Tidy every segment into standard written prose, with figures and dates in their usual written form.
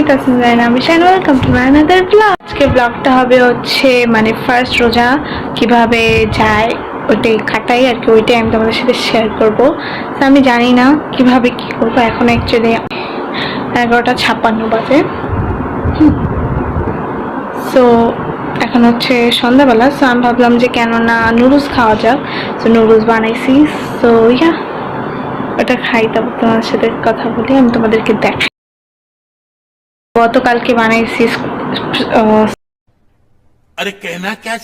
Tasmin Zaina Amishan, welcome to my another blog. আজকে ব্লগটা হবে হচ্ছে মানে ফার্স্ট রোজা কিভাবে যায় ওইটাই কাটাই আর কি, ওইটাই আমি তোমাদের সাথে শেয়ার করবো। তো আমি জানি না কিভাবে কি করবো, এখন অ্যাকচুয়ালি 11:56 বাজে। সো এখন হচ্ছে সন্ধ্যাবেলা। সো আমি ভাবলাম যে কেন না নুডলস খাওয়া যাক, সো নুডলস বানাইছি। সো ইয়া ওটা খাই, তারপর তোমাদের সাথে কথা বলি, আমি তোমাদেরকে দেখাই। গতকালকে বানাইছি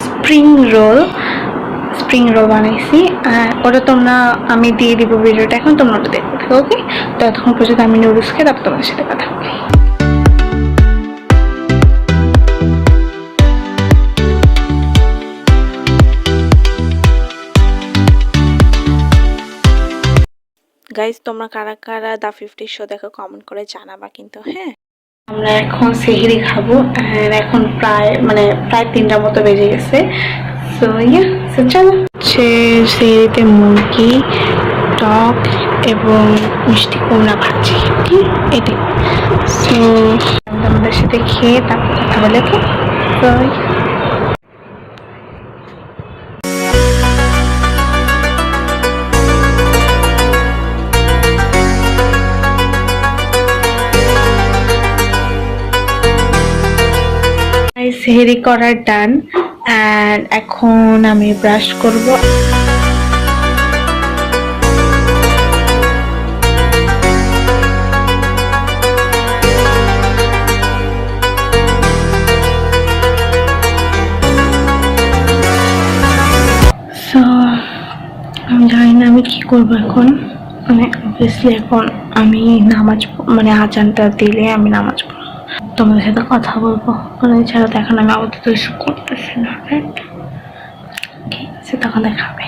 স্প্রিং রোল বানাইছি। ওটা তোমরা আমি দিয়ে দিব ভিডিওটা, এখন তোমরা ওটা দেখো, ওকে? ততক্ষণ পর্যন্ত আমি নুডলস খেয়ে তারপর তোমাদের সাথে কথা বলি। গাইজ, তোমরা কারা কারা দ্য 50 শো দেখো কমেন্ট করে জানাবা কিন্তু, হ্যাঁ? আমরা এখন সেহরি খাবো, এখন প্রায় 3টা মতো বেজে গেছে। সো ইয়া, সো চলো। হচ্ছে সেহরিতে মুরগি, টক এবং মিষ্টি কুমড়া ভাজি, ঠিক এটাই। সো আমাদের সাথে খেয়ে তারপর কথা বলে, ওকে? সো সেহরি করার ডান, অ্যান্ড এখন আমি ব্রাশ করব। সো আমি জানি না আমি কি করবো এখন, অবভিয়াসলি এখন আমি নামাজ আজানটা দিলে আমি নামাজ পড়বো, তোমাদের সাথে কথা বলবো, এছাড়া তো এখন আমি আপাতত এসব করতেছি না, সে তখন দেখাবে।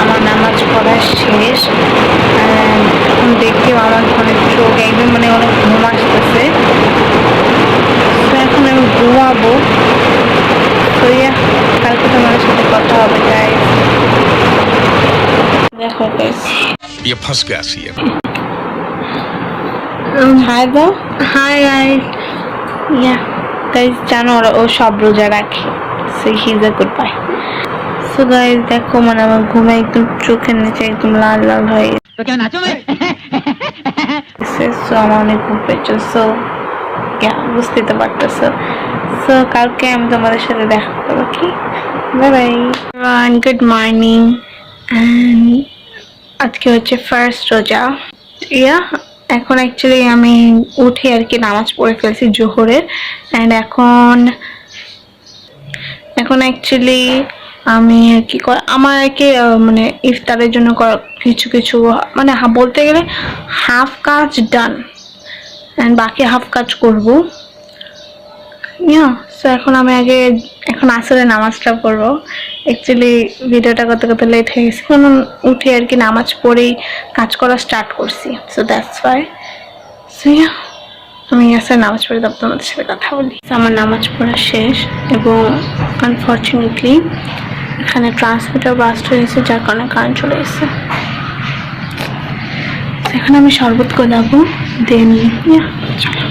আমার নামাজ পড়া শেষ, এখন দেখতেও আমার অনেক চোখ একদম অনেক ঘুম আসতেছে। তো এখন আমি ঘুমাবো। তো কালকে তোমাদের সাথে কথা হবে গাইস, দেখো গাইস। হাই দাও, হাই গাইস। ইয়া গাইস, জানো ও সব রোজা রাখে, so he is a good bye. So guys দেখো, আমার ঘুমে একদম চোখের নিচে একদম লাল লাল হয়ে গেছে। সো আমার অনেক ঘুম পেয়েছে, সো বুঝতে তো পারতেছো। সো কালকে আমি তোমাদের সাথে দেখা করবো, কি? Bye bye, good morning. আজকে হচ্ছে ফার্স্ট রোজা। ইয়া এখন অ্যাকচুয়ালি আমি উঠে আর কি নামাজ পড়ে ফেলছি জোহরের, অ্যান্ড এখন অ্যাকচুয়ালি আমি আর কি আমার আর কি ইফতারের জন্য কিছু বলতে গেলে হাফ কাজ ডান, অ্যান্ড বাকি হাফ কাজ করবো। সো এখন আমি এখন আসলে নামাজটা পড়বো। অ্যাকচুয়ালি ভিডিওটা করতে লেট হয়ে গেছে, কারণ উঠে আর কি নামাজ পড়েই কাজ করা স্টার্ট করছি। So that's why. সো আমি আসলে নামাজ পড়ে তারপর তোমাদের সাথে কথা বলি। আমার নামাজ পড়া শেষ, এবং আনফর্চুনেটলি এখানে ট্রান্সমিটার বাস্ট হয়েছে, যার কারণে কারেন্ট চলে এসেছে। এখন আমি শরবত গোলাবো, দেন চলো।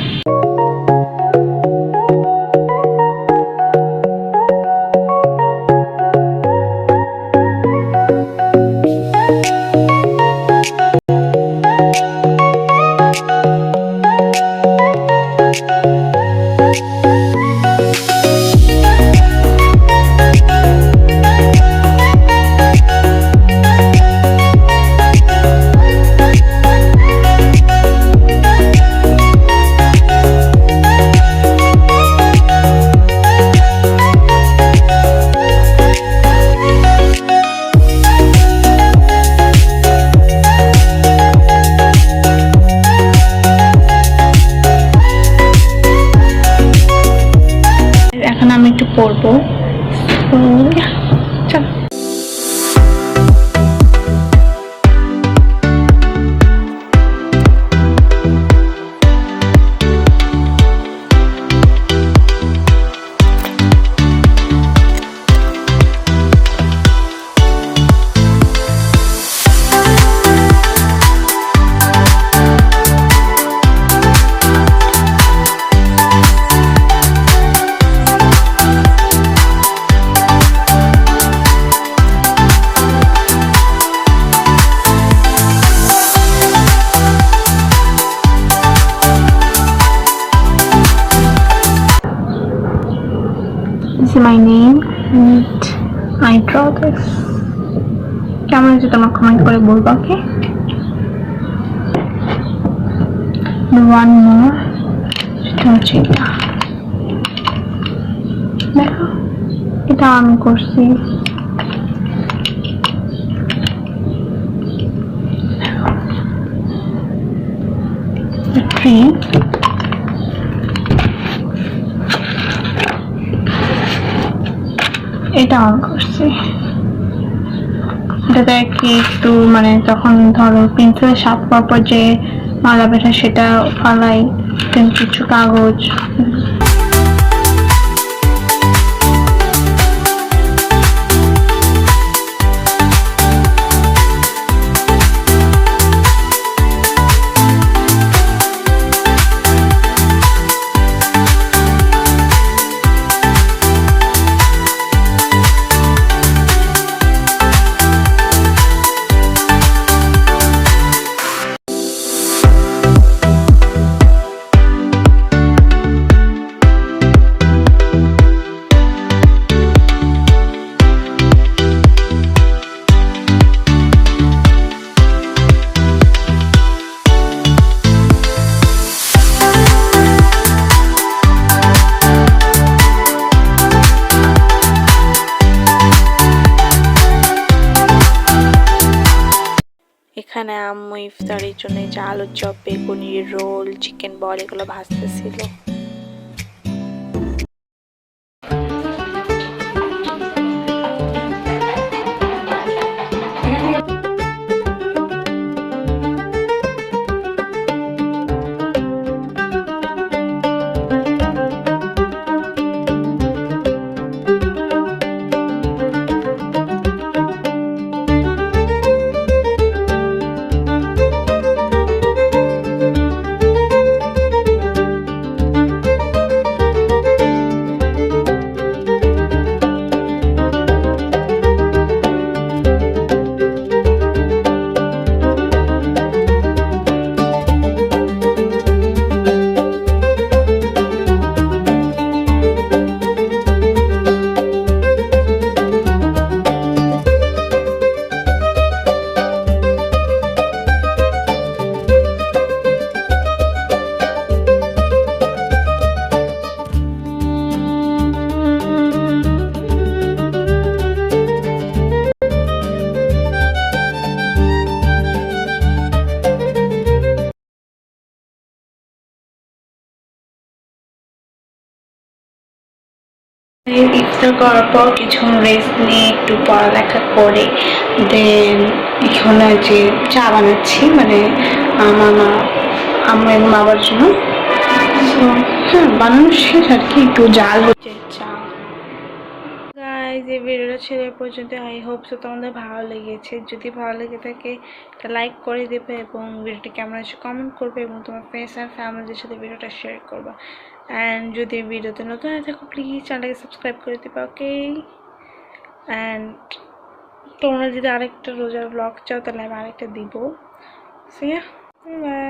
আমি একটু পড়বো, চলো। This is my name and I draw this. কেমন হয়েছে তোমরা কমেন্ট করে বলবা, ওকে? One more. সেটা হচ্ছে এটা। দেখো, এটা আমি করছি। ট্রি, এটা অন করছি। এটাতে কি একটু মানে তখন ধরো পেন্সিলের সাপ পর যে মালা বেটা সেটা ফালাই, কিছু কাগজ। এখানে আম্মু ইফতারির জন্য যে আলুর চপ, বেগুনি, রোল, চিকেন বল এগুলো ভাজতেছিল। ইফতার করার পর কিছুক্ষণ রেস্ট নিয়ে একটু পড়ালেখা করে দেন এখানে যে চা বানাচ্ছি, মানে আমার মা আমার এবং বাবার জন্য। হ্যাঁ, বানানো শেষ আর কি, একটু জাল হচ্ছে চা। গাইজ, এই ভিডিওটা ছিল এ পর্যন্ত। আই হোপ সো তোমাদের ভালো লেগেছে। যদি ভালো লেগে থাকে একটা লাইক করে দেবে এবং ভিডিওটি কেমন আছে কমেন্ট করবে এবং তোমার ফ্রেন্ডস অ্যান্ড ফ্যামিলিদের সাথে ভিডিওটা শেয়ার করবা। অ্যান্ড যদি ভিডিওতে নতুন হয়ে থাকো প্লিজ চ্যানেলটাকে সাবস্ক্রাইব করে দেবে, ওকে? অ্যান্ড তোমরা যদি আরেকটা রোজার ব্লগ চাও তাহলে আমি আরেকটা দিব। So yeah, by.